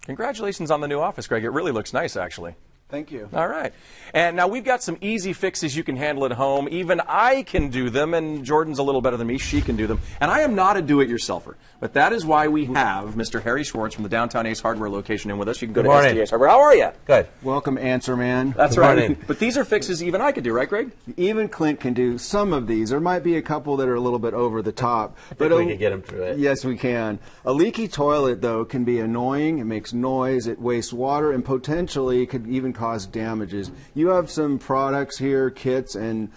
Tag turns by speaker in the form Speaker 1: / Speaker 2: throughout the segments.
Speaker 1: Congratulations on the new office, Greg. It really looks nice, actually.
Speaker 2: Thank you.
Speaker 1: All right. And now we've got some easy fixes you can handle at home. Even I can do them, and Jordan's a little better than me. She can do them. And I am not a do-it-yourselfer. But that is why we have Mr. Harry Schwartz from the downtown Ace Hardware location in with us. You can go to SD Ace Hardware. How are you?
Speaker 3: Good.
Speaker 2: Welcome, Answer Man.
Speaker 1: That's right. But these are fixes even I could do, right, Greg?
Speaker 2: Even Clint can do some of these. There might be a couple that are a little bit over the top.
Speaker 3: But we can get him through it.
Speaker 2: Yes, we can. A leaky toilet, though, can be annoying. It makes noise. It wastes water, and potentially could even cause damages. You have some products here, kits, and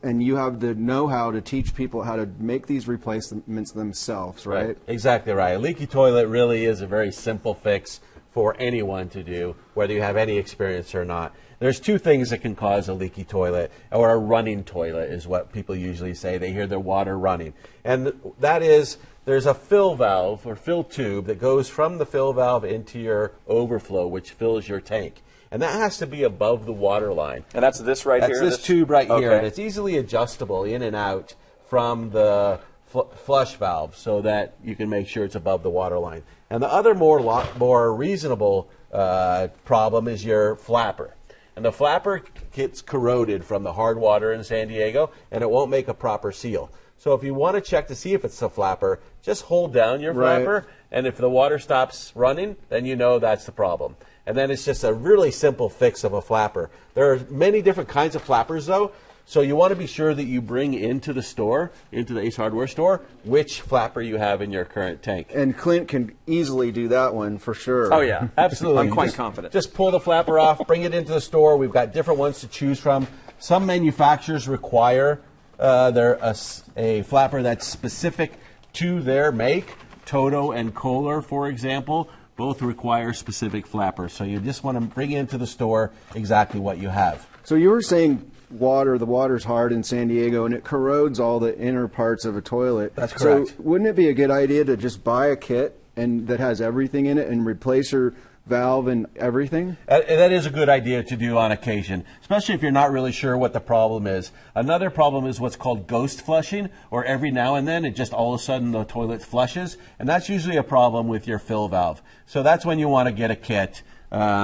Speaker 2: you have the know-how to teach people how to make these replacements themselves, right?
Speaker 3: Exactly right. A leaky toilet really is a very simple fix for anyone to do, whether you have any experience or not. There's two things that can cause a leaky toilet, or a running toilet is what people usually say. They hear the water running. And that is, there's a fill valve or fill tube that goes from the fill valve into your overflow, which fills your tank. And that has to be above the water line.
Speaker 1: And that's this right here?
Speaker 3: That's this tube right here. And it's easily adjustable in and out from the flush valve so that you can make sure it's above the water line. And the other more reasonable problem is your flapper. And the flapper gets corroded from the hard water in San Diego, and it won't make a proper seal. So if you want to check to see if it's the flapper, just hold down your flapper, and if the water stops running, then you know that's the problem. And then it's just a really simple fix of a flapper. There are many different kinds of flappers, though, so you want to be sure that you bring into the store, into the Ace Hardware store, which flapper you have in your current tank.
Speaker 2: And Clint can easily do that one for sure.
Speaker 1: Oh, yeah.
Speaker 3: Absolutely.
Speaker 1: I'm quite confident.
Speaker 3: Just pull the flapper off, bring it into the store. We've got different ones to choose from. Some manufacturers require a flapper that's specific to their make. Toto and Kohler, for example, both require specific flappers. So you just want to bring into the store exactly what you have.
Speaker 2: So you were saying the water's hard in San Diego, and it corrodes all the inner parts of a toilet.
Speaker 3: That's correct.
Speaker 2: So wouldn't it be a good idea to just buy a kit that has everything in it and replace your valve and everything?
Speaker 3: That is a good idea to do on occasion, especially if you're not really sure what the problem is. Another problem is what's called ghost flushing, or every now and then it just all of a sudden the toilet flushes, and that's usually a problem with your fill valve. So that's when you want to get a kit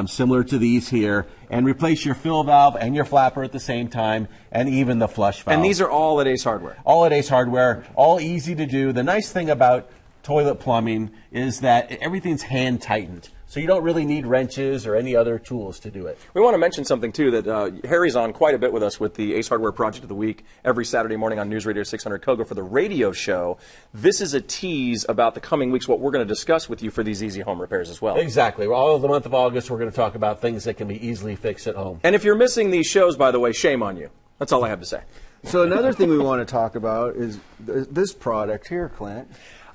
Speaker 3: similar to these here and replace your fill valve and your flapper at the same time, and even the flush valve.
Speaker 1: And these are all at Ace Hardware?
Speaker 3: All at Ace Hardware, all easy to do. The nice thing about toilet plumbing is that everything's hand tightened. So you don't really need wrenches or any other tools to do it.
Speaker 1: We want to mention something, too, that Harry's on quite a bit with us with the Ace Hardware Project of the Week every Saturday morning on News Radio 600 Kogo for the radio show. This is a tease about the coming weeks, what we're going to discuss with you for these easy home repairs as well.
Speaker 3: Exactly. All of the month of August, we're going to talk about things that can be easily fixed at home.
Speaker 1: And if you're missing these shows, by the way, shame on you. That's all I have to say.
Speaker 2: So another thing we want to talk about is this product here, Clint.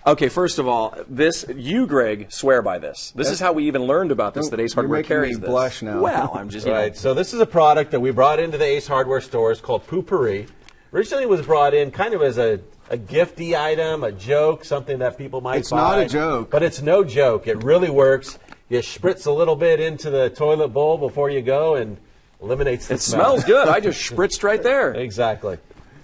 Speaker 1: Okay, first of all, you, Greg, swear by this. This is how we even learned about this, that Ace Hardware carries this.
Speaker 2: You're making me blush now.
Speaker 1: Well, I'm just,
Speaker 3: right. So this is a product that we brought into the Ace Hardware stores called Poo-Pourri. Originally it was brought in kind of as a gifty item, a joke, something that people might buy.
Speaker 2: It's not a joke.
Speaker 3: But it's no joke. It really works. You spritz a little bit into the toilet bowl before you go and eliminates the smell.
Speaker 1: It smells good. I just spritzed right there.
Speaker 3: Exactly.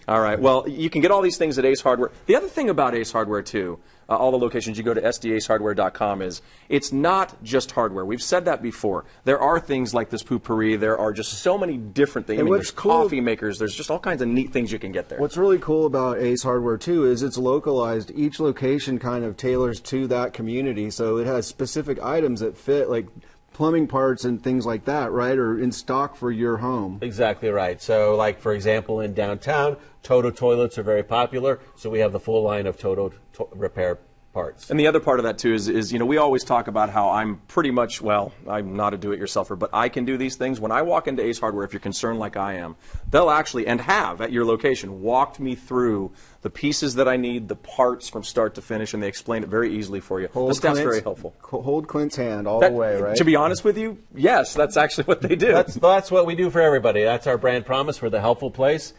Speaker 1: All right. Well, you can get all these things at Ace Hardware. The other thing about Ace Hardware, too, all the locations, you go to sdacehardware.com, is it's not just hardware. We've said that before. There are things like this Poo-Pourri. There are just so many different things. I mean, there's coffee makers. There's just all kinds of neat things you can get there.
Speaker 2: What's really cool about Ace Hardware, too, is it's localized. Each location kind of tailors to that community, so it has specific items that fit, like plumbing parts and things like that, right, are in stock for your home.
Speaker 3: Exactly right. So, like, for example, in downtown, Toto toilets are very popular, so we have the full line of Toto repair parts.
Speaker 1: And the other part of that, too, is we always talk about how I'm pretty much, well, I'm not a do-it-yourselfer, but I can do these things. When I walk into Ace Hardware, if you're concerned like I am, they'll actually, and have at your location, walked me through the pieces that I need, the parts from start to finish, and they explain it very easily for you. The staff's very helpful.
Speaker 2: Hold Clint's hand all the way, right?
Speaker 1: To be honest with you, yes, that's actually what they do.
Speaker 3: That's what we do for everybody. That's our brand promise. We're the helpful place.